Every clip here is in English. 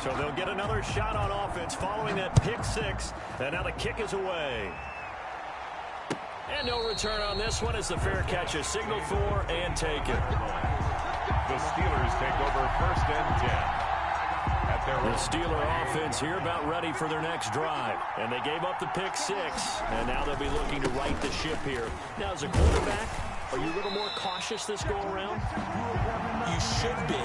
So they'll get another shot on offense following that pick six. And now the kick is away. And no return on this one as the fair catch is signaled for and taken. The Steelers take over 1st and 10. The Steeler offense here about ready for their next drive. And they gave up the pick six. And now they'll be looking to right the ship here. Now, as a quarterback, are you a little more cautious this go around? You should be,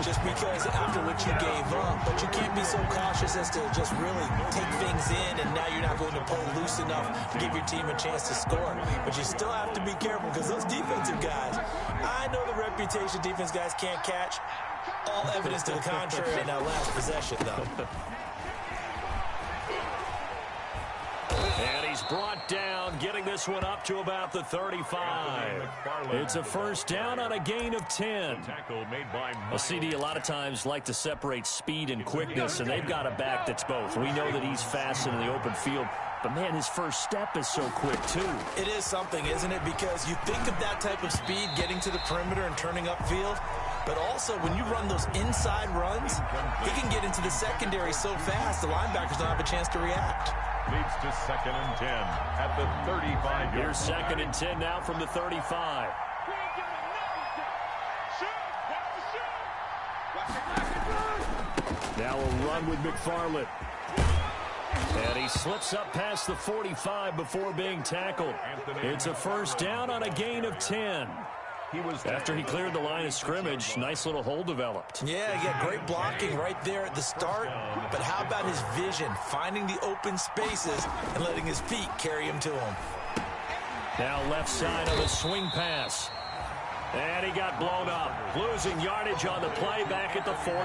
just because after what you gave up. But you can't be so cautious as to just really take things in, and now you're not going to pull loose enough to give your team a chance to score. But you still have to be careful because those defensive guys, I know the reputation defense guys can't catch. All evidence to the contrary in that last possession, though. And he's brought down, getting this one up to about the 35. It's a first down on a gain of 10. A CD a lot of times like to separate speed and quickness, and they've got a back that's both. We know that he's fast in the open field, but, man, his first step is so quick, too. It is something, isn't it? Because you think of that type of speed getting to the perimeter and turning upfield, but also when you run those inside runs, he can get into the secondary so fast the linebackers don't have a chance to react. Leads to 2nd and 10 at the 35. Here's 2nd and 10 now from the 35. Now a run with McFarland. And he slips up past the 45 before being tackled. It's a first down on a gain of 10. After he cleared the line of scrimmage, nice little hole developed. Yeah, he got great blocking right there at the start. But how about his vision, finding the open spaces and letting his feet carry him to him? Now left side on a swing pass. And he got blown up, losing yardage on the play back at the 44.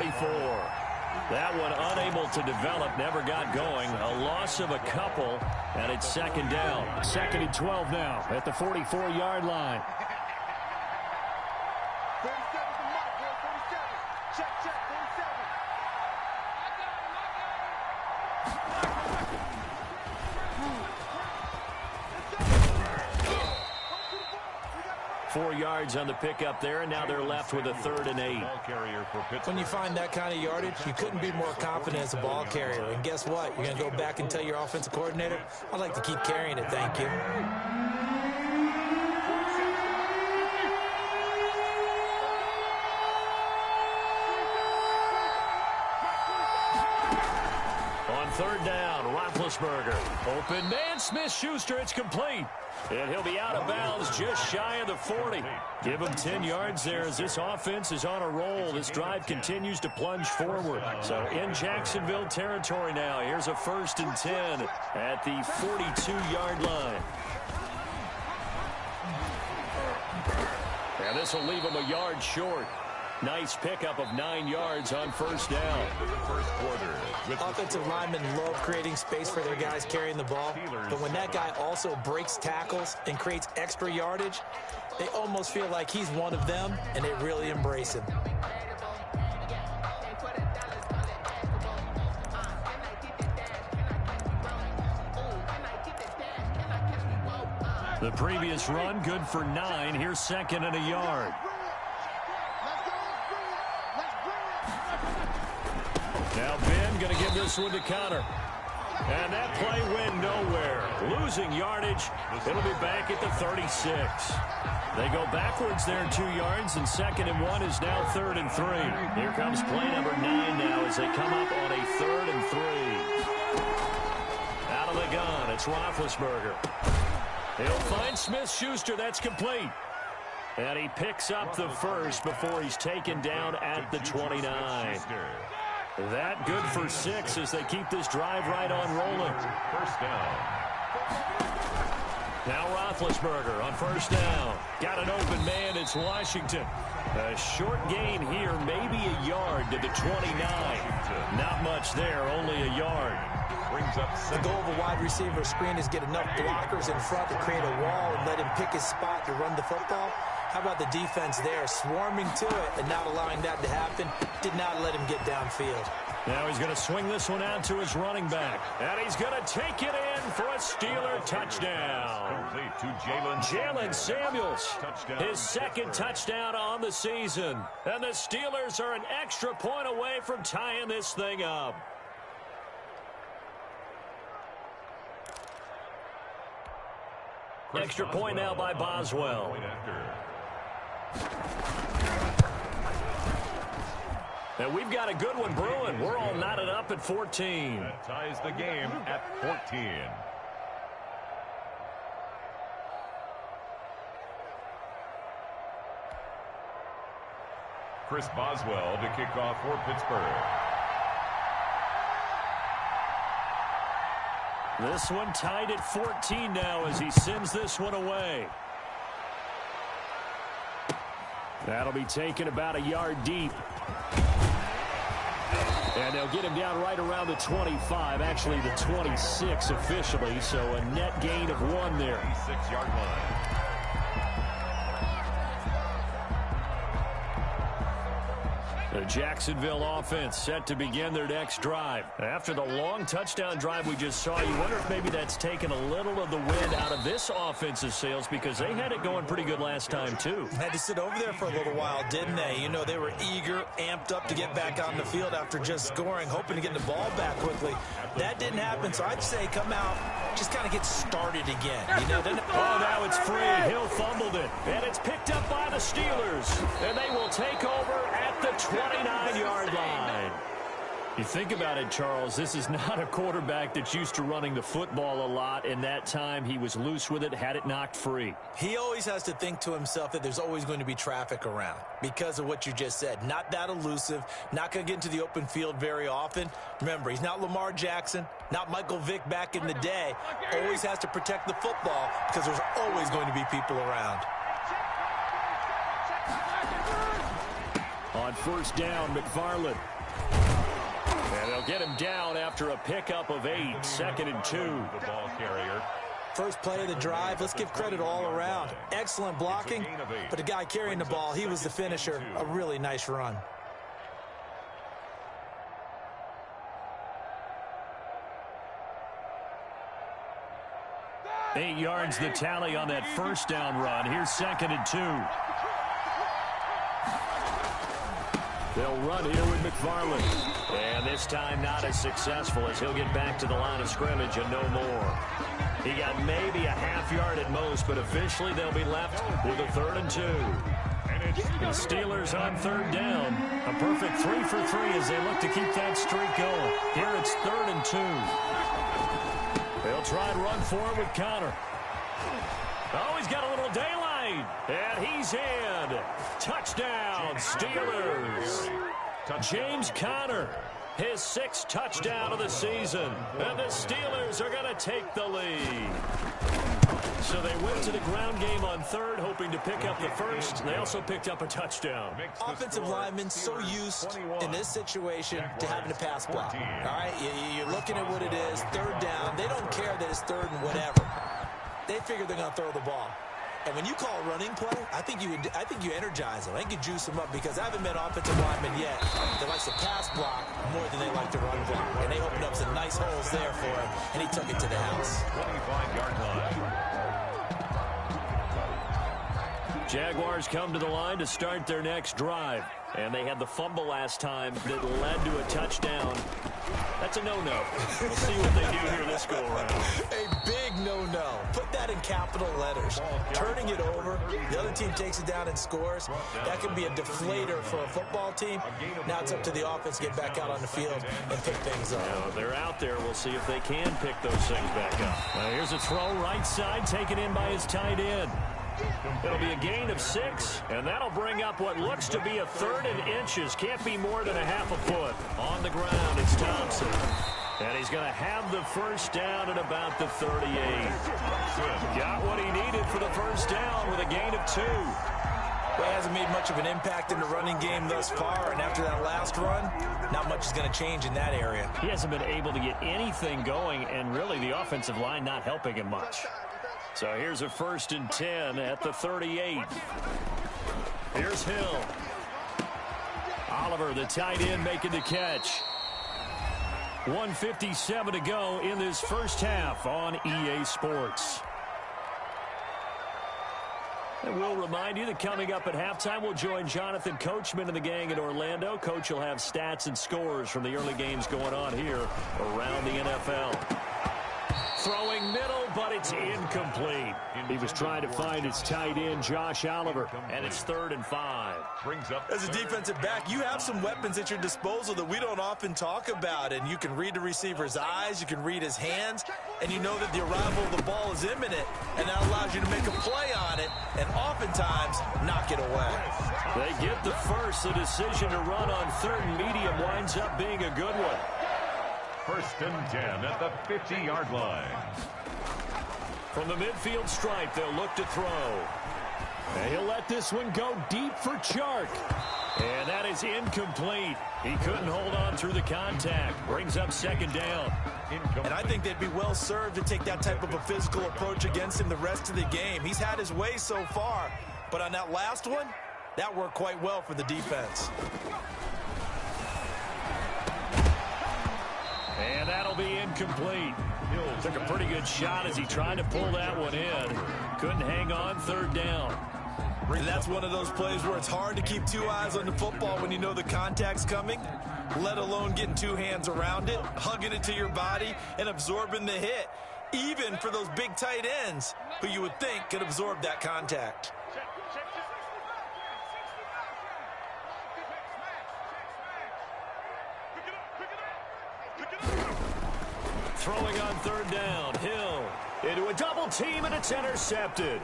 That one unable to develop, never got going. A loss of a couple, and it's 2nd down. 2nd and 12 now at the 44-yard line. 4 yards on the pickup there, and now they're left with a 3rd and 8. When you find that kind of yardage, you couldn't be more confident as a ball carrier. And guess what? You're going to go back and tell your offensive coordinator, I'd like to keep carrying it, thank you. On 3rd down, Roethlisberger. Open man, Smith-Schuster, it's complete. And he'll be out of bounds just shy of the 40. Give him 10 yards there as this offense is on a roll. This drive continues to plunge forward. So in Jacksonville territory now. Here's a 1st and 10 at the 42-yard line. And this will leave him a yard short. Nice pickup of 9 yards on 1st down. Offensive linemen love creating space for their guys carrying the ball, but when that guy also breaks tackles and creates extra yardage, they almost feel like he's one of them, and they really embrace him. The previous run, good for 9. Here's 2nd and a yard. Now Ben going to give this one to Connor. And that play went nowhere. Losing yardage. It'll be back at the 36. They go backwards there 2 yards, and 2nd and 1 is now 3rd and 3. Here comes play number 9 now as they come up on a 3rd and 3. Out of the gun, it's Roethlisberger. He'll find Smith-Schuster. That's complete. And he picks up the first before he's taken down at the 29. That good for 6 as they keep this drive right on rolling. 1st down. Now Roethlisberger on 1st down. Got an open man. It's Washington. A short gain here, maybe a yard to the 29. Not much there, only a yard. Brings up the goal of a wide receiver screen is get enough blockers in front to create a wall and let him pick his spot to run the football. How about the defense there, swarming to it and not allowing that to happen? Did not let him get downfield. Now he's going to swing this one out to his running back. And he's going to take it in for a Steeler touchdown. Complete to Jalen Samuels, his second touchdown on the season. And the Steelers are an extra point away from tying this thing up. Extra point now by Boswell. And we've got a good one brewing. We're all knotted up at 14. That ties the game at 14. Chris Boswell to kick off for Pittsburgh. This one tied at 14 now as he sends this one away. That'll be taken about a yard deep. And they'll get him down right around the 25, actually the 26 officially, so a net gain of 1 there. 6-yard line. The Jacksonville offense set to begin their next drive. After the long touchdown drive we just saw, you wonder if maybe that's taken a little of the wind out of this offensive sails because they had it going pretty good last time too. Had to sit over there for a little while, didn't they? You know, they were eager, amped up to get back on the field after just scoring, hoping to get the ball back quickly. That didn't happen, so I'd say come out, just kind of get started again. You know, now it's free. Hill fumbled it, and it's picked up by the Steelers, and they will take over at the 29-yard line. You think about it, Charles, this is not a quarterback that's used to running the football a lot, and that time he was loose with it, had it knocked free. He always has to think to himself that there's always going to be traffic around because of what you just said. Not that elusive, not going to get into the open field very often. Remember, he's not Lamar Jackson, not Michael Vick back in the day. Always has to protect the football because there's always going to be people around. On first down, McFarland. And they'll get him down after a pickup of 8, 2nd and 2. The ball carrier. First play of the drive, let's give credit all around. Excellent blocking, but the guy carrying the ball, he was the finisher. A really nice run. Eight yards the tally on that first down run. Here's 2nd and 2. They'll run here with McFarland. And this time not as successful as he'll get back to the line of scrimmage and no more. He got maybe a half yard at most, but officially they'll be left with a 3rd and 2. The Steelers on 3rd down. A perfect 3 for 3 as they look to keep that streak going. Here it's 3rd and 2. They'll try and run for it with Connor. Oh, he's got a little daylight. And he's in. Touchdown, Steelers. James Conner, his 6th touchdown of the season. And the Steelers are going to take the lead. So they went to the ground game on 3rd, hoping to pick up the 1st. They also picked up a touchdown. Offensive linemen so used in this situation to having to pass block. All right, you're looking at what it is, 3rd down. They don't care that it's 3rd and whatever. They figure they're going to throw the ball. And when you call a running play, I think you energize them. I think you juice them up because I haven't met offensive linemen yet that likes to pass block more than they like to run block. And they opened up some nice holes there for him, and he took it to the house. 25-yard line. Jaguars come to the line to start their next drive. And they had the fumble last time that led to a touchdown. That's a no-no. We'll see what they do here this go-around. A big no-no. Put that in capital letters. Turning it over, the other team takes it down and scores. That can be a deflator for a football team. Now it's up to the offense to get back out on the field and pick things up. Now, they're out there. We'll see if they can pick those things back up. Now, here's a throw right side, taken in by his tight end. It'll be a gain of 6, and that'll bring up what looks to be a 3rd and inches. Can't be more than a half a foot. On the ground, it's Thompson. And he's going to have the first down at about the 38. Got what he needed for the first down with a gain of 2. Well, he hasn't made much of an impact in the running game thus far, and after that last run, not much is going to change in that area. He hasn't been able to get anything going, and really the offensive line not helping him much. So here's a 1st and 10 at the 38. Here's Hill. Oliver, the tight end, making the catch. 1:57 to go in this first half on EA Sports. And we'll remind you that coming up at halftime, we'll join Jonathan Coachman and the gang in Orlando. Coach will have stats and scores from the early games going on here around the NFL. Throwing middle, but it's incomplete. He was trying to find his tight end, Josh Oliver, and it's 3rd and 5. As a defensive back, you have some weapons at your disposal that we don't often talk about, and you can read the receiver's eyes, you can read his hands, and you know that the arrival of the ball is imminent, and that allows you to make a play on it, and oftentimes knock it away. They get the first. The decision to run on 3rd and medium winds up being a good one. 1st and 10 at the 50-yard line. From the midfield stripe, they'll look to throw. And he'll let this one go deep for Chark. And that is incomplete. He couldn't hold on through the contact. Brings up 2nd down. And I think they'd be well served to take that type of a physical approach against him the rest of the game. He's had his way so far. But on that last one, that worked quite well for the defense. And that'll be incomplete. Took a pretty good shot as he tried to pull that one in. Couldn't hang on 3rd down. And that's one of those plays where it's hard to keep 2 eyes on the football when you know the contact's coming, let alone getting 2 hands around it, hugging it to your body, and absorbing the hit, even for those big tight ends who you would think could absorb that contact. Throwing on 3rd down. Hill into a double team, and it's intercepted.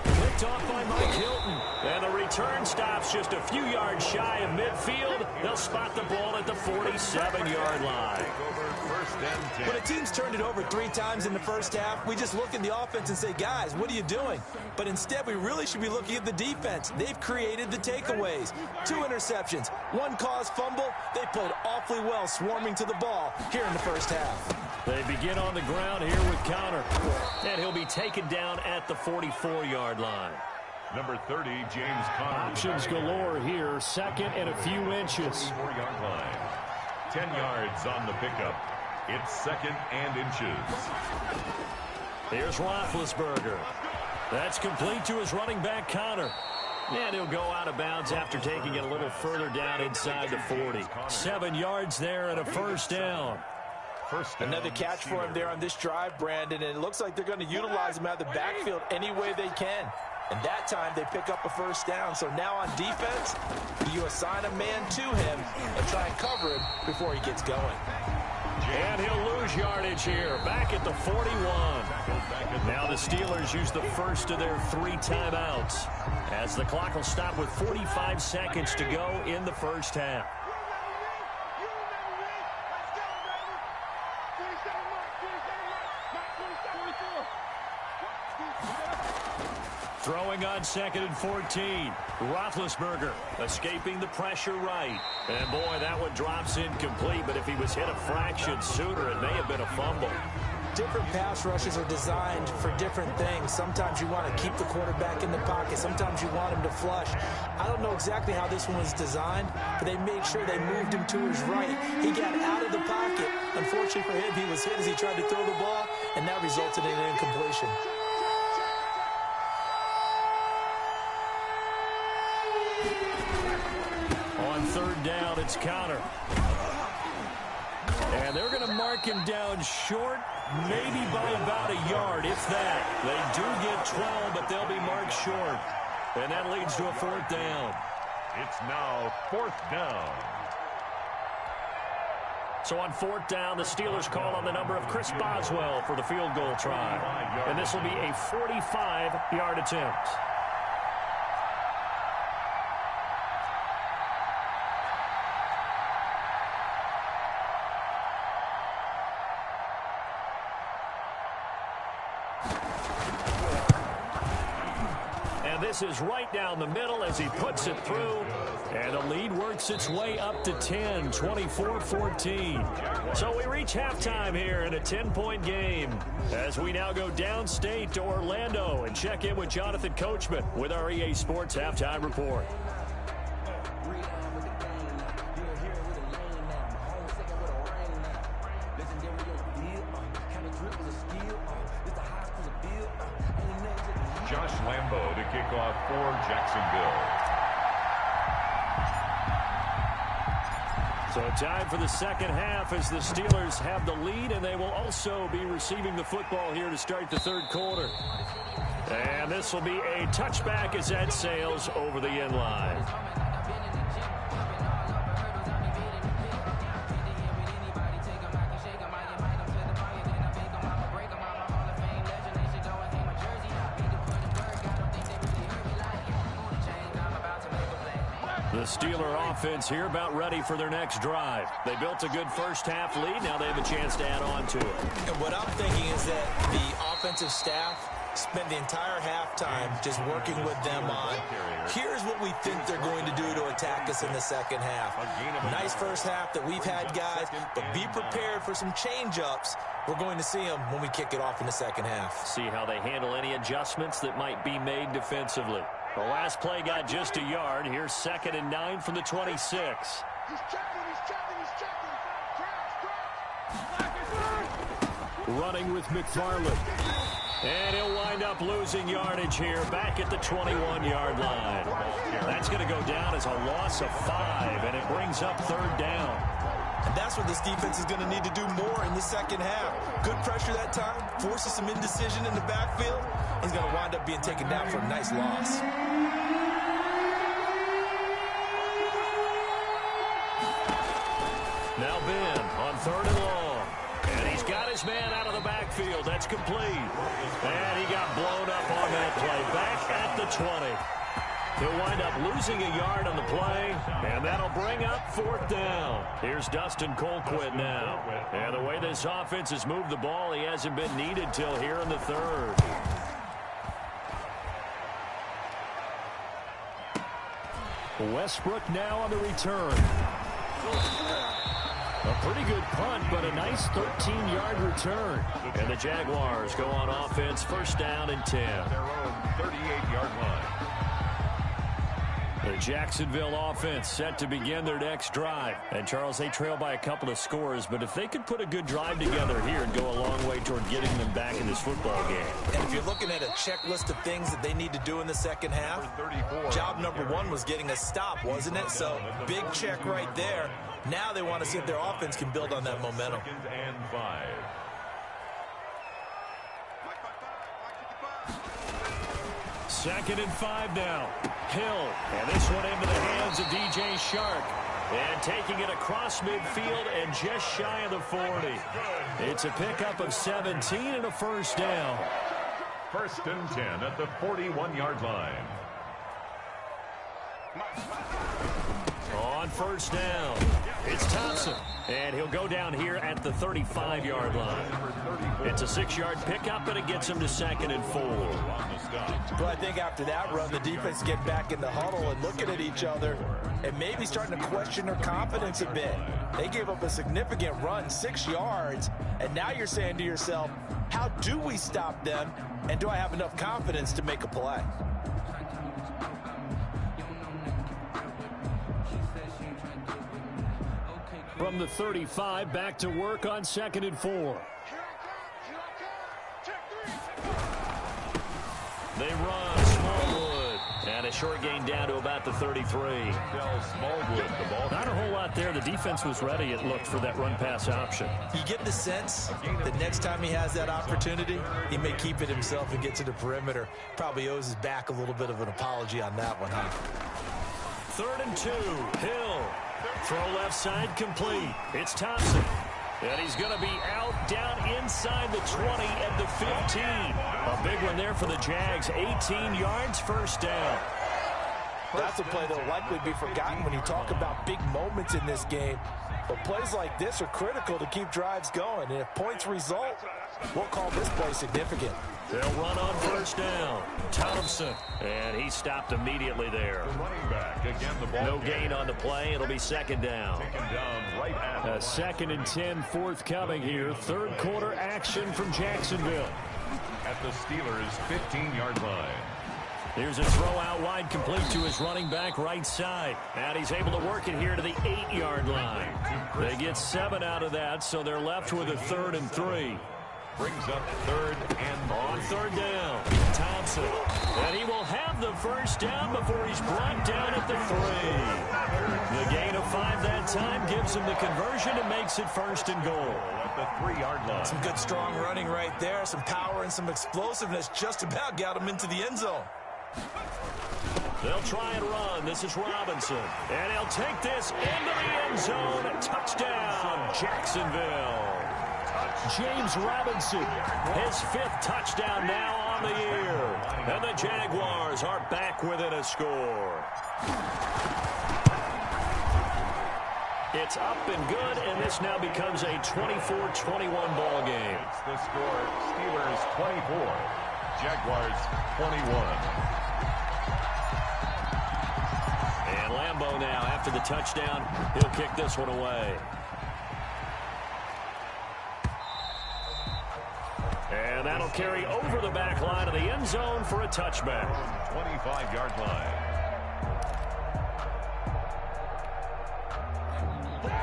Picked off by Mike Hilton. And the return stops just a few yards shy of midfield. They'll spot the ball at the 47-yard line. When a team's turned it over 3 times in the first half, we just look at the offense and say, guys, what are you doing? But instead, we really should be looking at the defense. They've created the takeaways. 2 interceptions, 1 caused fumble. They played awfully well swarming to the ball here in the first half. They begin on the ground here with Connor. And he'll be taken down at the 44-yard line. Number 30, James Conner. Options galore here. 2nd and a few inches. 4-yard line. 10 yards on the pickup. It's 2nd and inches. Here's Roethlisberger. That's complete to his running back, Connor. And he'll go out of bounds after taking it a little further down inside the 40. 7 yards there and a 1st down. Another catch for him there on this drive, Brandon, and it looks like they're going to utilize him out of the backfield any way they can. And that time they pick up a 1st down. So now on defense, you assign a man to him and try and cover him before he gets going. And he'll lose yardage here, back at the 41. Now the Steelers use the first of their 3 timeouts, as the clock will stop with 45 seconds to go in the first half. Throwing on 2nd and 14. Roethlisberger escaping the pressure right. And boy, that one drops incomplete, but if he was hit a fraction sooner, it may have been a fumble. Different pass rushes are designed for different things. Sometimes you want to keep the quarterback in the pocket. Sometimes you want him to flush. I don't know exactly how this one was designed, but they made sure they moved him to his right. He got out of the pocket. Unfortunately for him, he was hit as he tried to throw the ball, and that resulted in an incompletion. On 3rd down, it's Connor. And they're going to mark him down short, maybe by about a yard, if that. They do get 12, but they'll be marked short. And that leads to a 4th down. It's now 4th down. So on 4th down, the Steelers call on the number of Chris Boswell for the field goal try. And this will be a 45-yard attempt. And this is right down the middle as he puts it through. And the lead works its way up to 10, 24-14. So we reach halftime here in a 10-point game as we now go downstate to Orlando and check in with Jonathan Coachman with our EA Sports Halftime Report. Josh Lambo to kick off for Jacksonville. So time for the second half as the Steelers have the lead, and they will also be receiving the football here to start the third quarter. And this will be a touchback as that sails over the end line. The Steeler offense here about ready for their next drive. They built a good first half lead. Now they have a chance to add on to it. And what I'm thinking is that the offensive staff spent the entire halftime just working with them on, here's what we think they're going to do to attack us in the second half. Nice first half that we've had, guys, but be prepared for some change-ups. We're going to see them when we kick it off in the second half. See how they handle any adjustments that might be made defensively. The last play got just a yard. Here's 2nd and 9 from the 26. Running with McFarland. And he'll wind up losing yardage here back at the 21-yard line. That's going to go down as a loss of 5, and it brings up 3rd down. And that's what this defense is going to need to do more in the second half. Good pressure that time, forces some indecision in the backfield. He's going to wind up being taken down for a nice loss. Now Ben on 3rd and long. And he's got his man out of the backfield. That's complete. And he got blown up on that play. Back at the 20. He'll wind up losing a yard on the play, and that'll bring up 4th down. Here's Dustin Colquitt now. And the way this offense has moved the ball, he hasn't been needed till here in the 3rd. Westbrook now on the return. A pretty good punt, but a nice 13-yard return. And the Jaguars go on offense, 1st down and 10. Their own 38-yard line. The Jacksonville offense set to begin their next drive. And, Charles, they trail by a couple of scores, but if they could put a good drive together here and go a long way toward getting them back in this football game. And if you're looking at a checklist of things that they need to do in the second half, job number 1 was getting a stop, wasn't it? So, big check right there. Now they want to see if their offense can build on that momentum. 2nd and 5. Second and 5 now. Hill, and this one into the hands of DJ Shark. And taking it across midfield and just shy of the 40. It's a pickup of 17 and a 1st down. 1st and 10 at the 41-yard line. On 1st down, it's Thompson. And he'll go down here at the 35-yard line. It's a 6-yard pickup, and it gets him to 2nd and 4. But I think after that run, the defense get back in the huddle and looking at each other and maybe starting to question their confidence a bit. They gave up a significant run, 6 yards, and now you're saying to yourself, how do we stop them, and do I have enough confidence to make a play? From the 35, back to work on 2nd and 4. They run Smallwood. And a short gain down to about the 33. Smallwood, the ball. Not a whole lot there. The defense was ready, it looked, for that run-pass option. You get the sense that next time he has that opportunity, he may keep it himself and get to the perimeter. Probably owes his back a little bit of an apology on that one, huh? 3rd and 2. Hill. Throw left side complete. It's Thompson. And he's going to be out down inside the 20 at the 15. A big one there for the Jags. 18 yards, 1st down. That's a play that will likely be forgotten when you talk about big moments in this game. But plays like this are critical to keep drives going. And if points result, we'll call this play significant. They'll run on first down. Thompson. And he stopped immediately there. The running back, again, the ball No gain on the play. It'll be second down. Taken down right at A 2nd and 10 forthcoming here. Third quarter action from Jacksonville. at the Steelers' 15-yard line. Here's a throw out wide, complete to his running back right side. And he's able to work it here to the 8-yard line. They get 7 out of that, so they're left with a 3rd and 3. Brings up 3rd and On 3rd down, Thompson. And he will have the first down before he's brought down at the 3. The gain of 5 that time gives him the conversion and makes it 1st and goal. at the 3-yard line. Some good strong running right there. Some power and some explosiveness just about got him into the end zone. They'll try and run. This is Robinson. And he'll take this into the end zone. Touchdown, Jacksonville. James Robinson, his 5th touchdown now on the year. And the Jaguars are back within a score. It's up and good, and this now becomes a 24-21 ball game. It's the score, Steelers 24, Jaguars 21. And Lambeau now, after the touchdown, he'll kick this one away. And that'll carry over the back line of the end zone for a touchback. 25-yard line.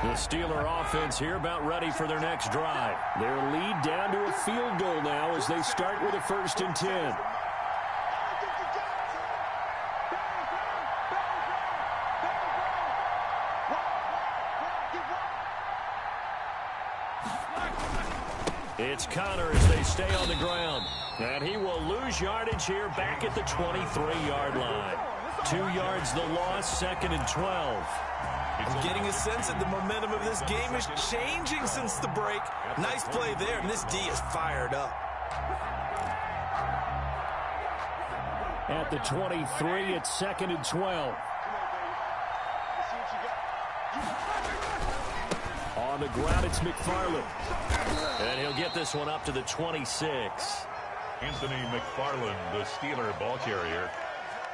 The Steeler offense here about ready for their next drive. Their lead down to a field goal now as they start with a 1st and 10. It's Connor as they stay on the ground. And he will lose yardage here back at the 23-yard line. 2 yards the loss, 2nd and 12. I'm getting a sense that the momentum of this game is changing since the break. Nice play there, and this D is fired up. At the 23, it's 2nd and 12. On the ground, it's McFarland. And he'll get this one up to the 26. Anthony McFarland, the Steeler ball carrier.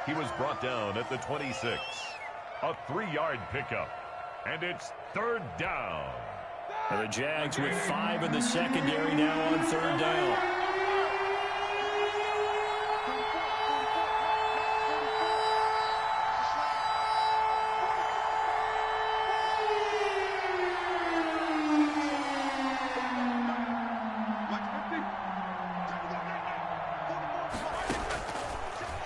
He was brought down at the 26. A 3-yard pickup. And it's 3rd down. And the Jags with 5 in the secondary now on 3rd down.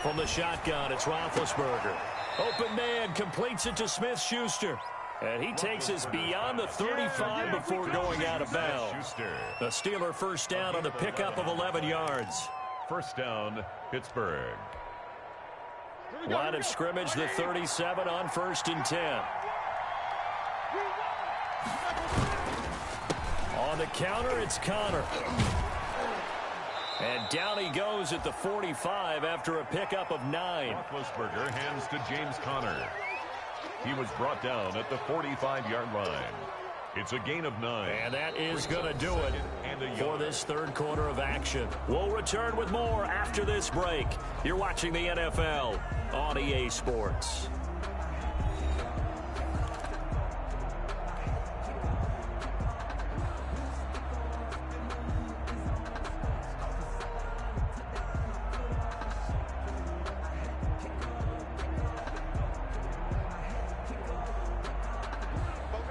From the shotgun, it's Roethlisberger. Open man, completes it to Smith-Schuster. And he takes us beyond the 35 before going out of bounds. The Steeler first down on the pickup of 11 yards. First down, Pittsburgh. Line of scrimmage, the 37 on 1st and 10. On the counter, it's Connor. And down he goes at the 45 after a pickup of 9. Roethlisberger hands to James Conner. He was brought down at the 45-yard line. It's a gain of 9. And that is going to do it for this 3rd quarter of action. We'll return with more after this break. You're watching the NFL on EA Sports.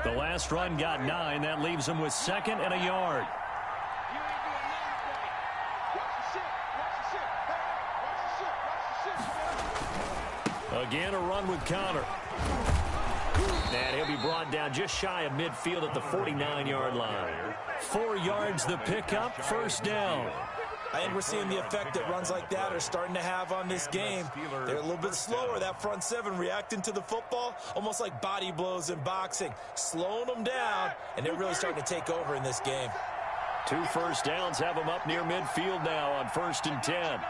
The last run got 9. That leaves him with 2nd and a yard. Again, a run with Connor. And he'll be brought down just shy of midfield at the 49-yard line. 4 yards the pickup, 1st down. I think we're seeing the effect that runs like that are starting to have on this game. They're a little bit slower, that front 7 reacting to the football, almost like body blows in boxing, slowing them down, and they're really starting to take over in this game. 2 first downs have them up near midfield now on 1st and 10.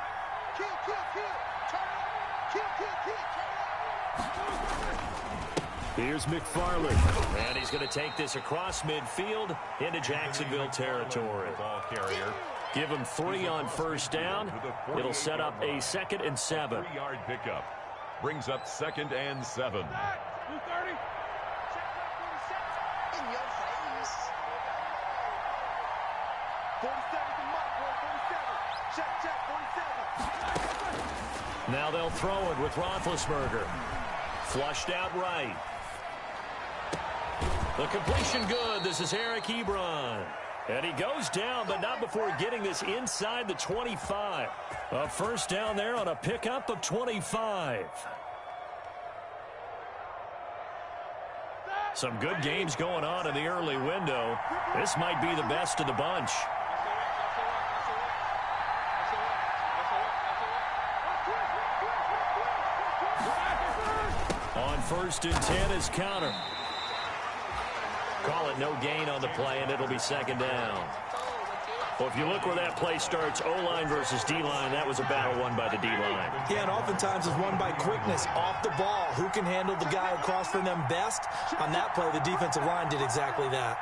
Here's McFarland, and he's going to take this across midfield into Jacksonville territory. Ball carrier. Give him 3 on first down. It'll set up a 2nd and 7. 3-yard pickup. Brings up 2nd and 7. 230. In your face. 47 to Mike, 47. Check, 47. Now they'll throw it with Roethlisberger. Flushed out right. The completion good. This is Eric Ebron. And he goes down, but not before getting this inside the 25. A first down there on a pickup of 25. Some good games going on in the early window. This might be the best of the bunch. On 1st and 10 is counter. Call it no gain on the play, and it'll be 2nd down. Well, if you look where that play starts, O-line versus D-line, that was a battle won by the D-line. Yeah, and oftentimes it's won by quickness off the ball. Who can handle the guy across from them best? On that play, the defensive line did exactly that.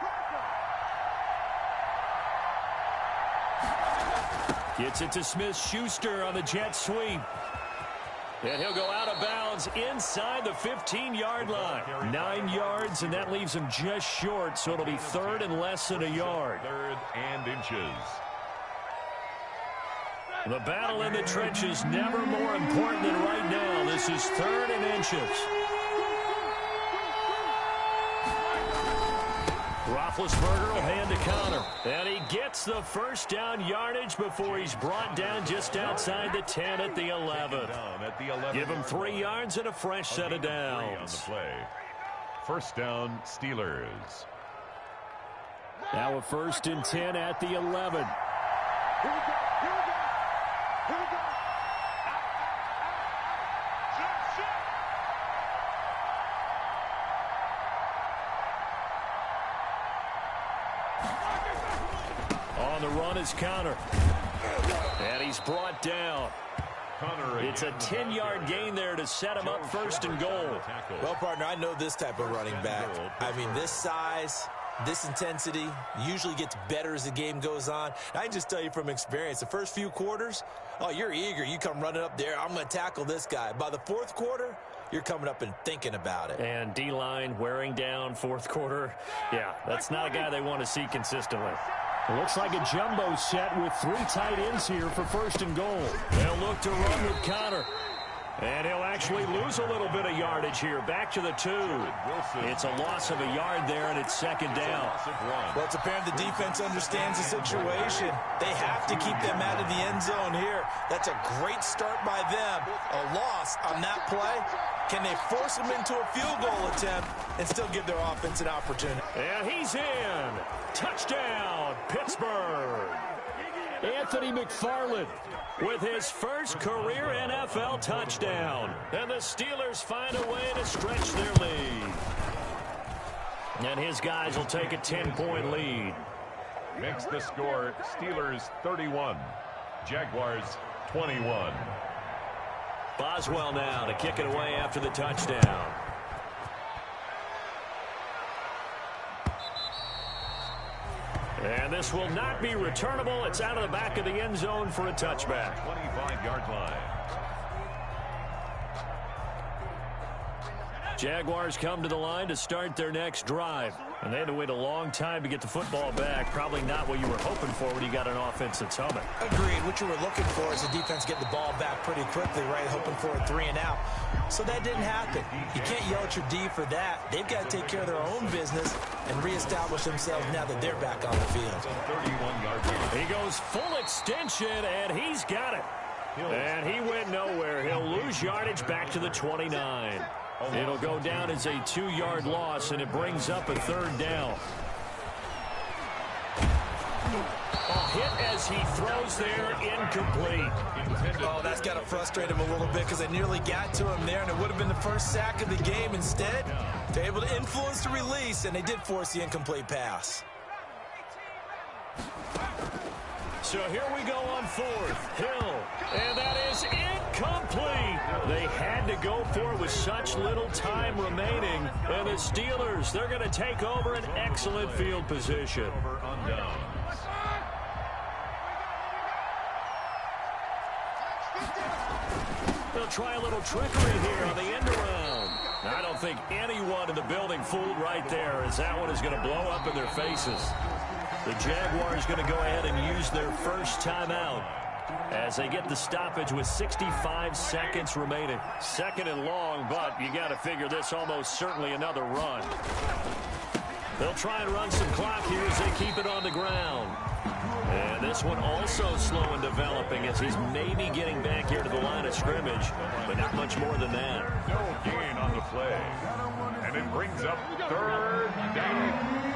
Gets it to Smith-Schuster on the jet sweep. And he'll go out of bounds inside the 15-yard line. 9 yards, and that leaves him just short, so it'll be 3rd and less than a yard. 3rd and inches. The battle in the trenches never more important than right now. This is 3rd and inches. Roethlisberger will hand to counter. And he gets the first down yardage before he's brought down just outside the 10 at the 11. Give him 3 yards and a fresh set of downs. On the play. First down, Steelers. Now a 1st and 10 at the 11. On the run is counter. And he's brought down. It's a 10-yard gain there to set him up 1st and goal. Well, partner, I know this type of running back. I mean, this size, this intensity usually gets better as the game goes on. I can just tell you from experience, the first few quarters, oh, you're eager. You come running up there, I'm going to tackle this guy. By the 4th quarter, you're coming up and thinking about it. And D-line wearing down 4th quarter. Yeah, that's not a guy they want to see consistently. It looks like a jumbo set with 3 tight ends here for 1st and goal. They'll look to run with Connor. And he'll actually lose a little bit of yardage here. Back to the 2. It's a loss of a yard there, and it's 2nd down. Well, it's apparent the defense understands the situation. They have to keep them out of the end zone here. That's a great start by them. A loss on that play. Can they force them into a field goal attempt and still give their offense an opportunity? And he's in. Touchdown, Pittsburgh. Anthony McFarland with his first career NFL touchdown. And the Steelers find a way to stretch their lead. And his guys will take a 10-point lead. Makes the score Steelers 31, Jaguars 21. Boswell now to kick it away after the touchdown. And this will not be returnable. It's out of the back of the end zone for a touchback. 25-yard line. Jaguars come to the line to start their next drive. And they had to wait a long time to get the football back. Probably not what you were hoping for when you got an offense that's humming. Agreed. What you were looking for is the defense getting the ball back pretty quickly, right? Hoping for a 3 and out. So that didn't happen. You can't yell at your D for that. They've got to take care of their own business and reestablish themselves now that they're back on the field. 31-yard line. He goes full extension, and he's got it. And he went nowhere. He'll lose yardage back to the 29. It'll go down as a 2-yard loss, and it brings up a 3rd down. A hit as he throws there, incomplete. Oh, that's got to frustrate him a little bit because they nearly got to him there, and it would have been the first sack of the game. Instead, they're able to influence the release, and they did force the incomplete pass. So here we go on 4th. Hill. And that is incomplete. They had to go for it with such little time remaining. And the Steelers, they're going to take over an excellent field position. They'll try a little trickery here on the end around. I don't think anyone in the building fooled right there, as that one is going to blow up in their faces. The Jaguars going to go ahead and use their first timeout as they get the stoppage with 65 seconds remaining. Second and long, but you got to figure this almost certainly another run. They'll try and run some clock here as they keep it on the ground. And this one also slow in developing as he's maybe getting back here to the line of scrimmage, but not much more than that. No gain on the play. And it brings up third down.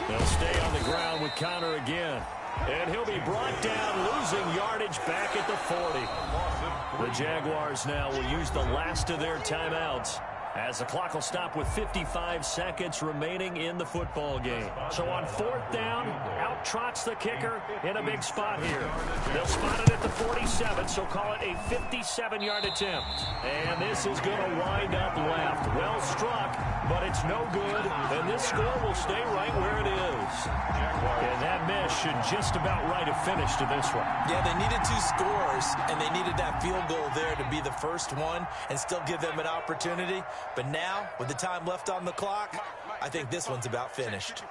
They'll stay on the ground with Connor again. And he'll be brought down, losing yardage back at the 40. The Jaguars now will use the last of their timeouts, as the clock will stop with 55 seconds remaining in the football game. So on fourth down, out trots the kicker in a big spot here. They'll spot it at the 47, so call it a 57-yard attempt. And this is going to wind up left. Well struck, but it's no good, and this score will stay right where it is. And that miss should just about right a finish to this one. Yeah, they needed 2 scores, and they needed that field goal there to be the first one and still give them an opportunity. But now, with the time left on the clock, I think this one's about finished.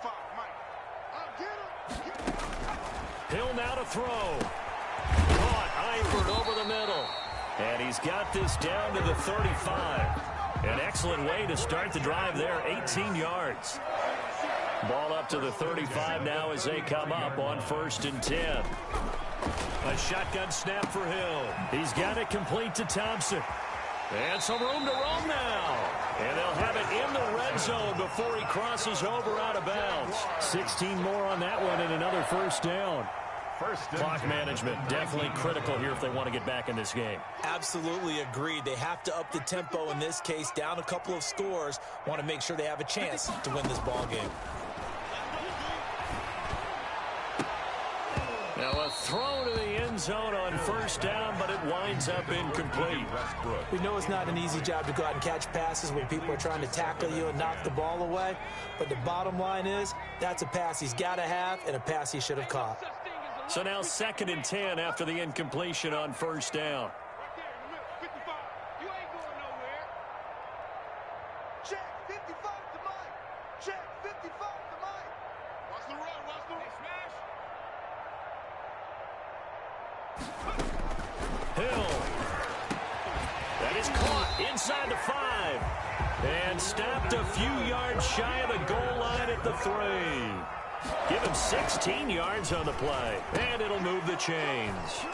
Hill now to throw. Caught Eifert over the middle. And he's got this down to the 35. An excellent way to start the drive there, 18 yards. Ball up to the 35 now as they come up on 1st and 10. A shotgun snap for Hill. He's got it complete to Thompson. And some room to roam now. And they'll have it in the red zone before he crosses over out of bounds. 16 more on that one and another first down. Clock management definitely critical here if they want to get back in this game. Absolutely agreed. They have to up the tempo in this case, down a couple of scores. Want to make sure they have a chance to win this ball game. Now a throw to the end zone on 1st down, but it winds up incomplete. We know it's not an easy job to go out and catch passes when people are trying to tackle you and knock the ball away. But the bottom line is, that's a pass he's got to have and a pass he should have caught. So now 2nd and 10 after the incompletion on 1st down. You ain't going nowhere. Check 55 to Mike. Check 55 to Mike. Watch the run. Watch the smash. Hill. That is caught inside the 5. And stopped a few yards shy of the goal line at the 3. Give him 16 yards on the play. And it'll move the chains.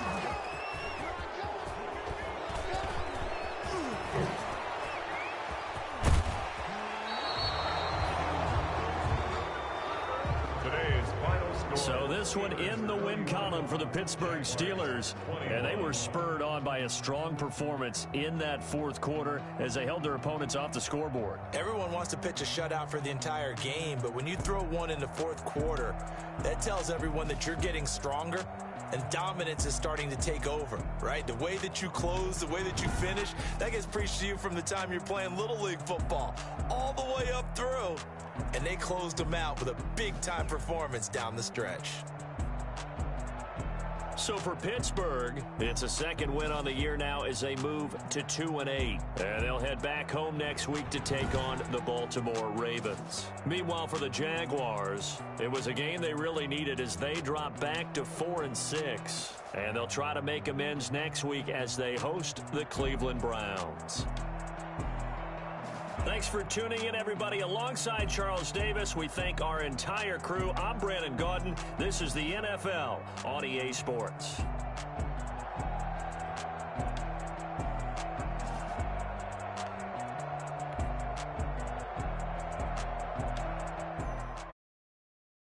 So this one in the win column for the Pittsburgh Steelers. And they were spurred on by a strong performance in that 4th quarter as they held their opponents off the scoreboard. Everyone wants to pitch a shutout for the entire game, but when you throw one in the 4th quarter, that tells everyone that you're getting stronger and dominance is starting to take over, right? The way that you close, the way that you finish, that gets preached to you from the time you're playing Little League football all the way up through. And they closed them out with a big-time performance down the stretch. So for Pittsburgh, it's a 2nd win on the year now as they move to 2-8. And they'll head back home next week to take on the Baltimore Ravens. Meanwhile, for the Jaguars, it was a game they really needed as they drop back to 4-6. And they'll try to make amends next week as they host the Cleveland Browns. Thanks for tuning in, everybody. Alongside Charles Davis, we thank our entire crew. I'm Brandon Gaudin. This is the NFL on EA Sports.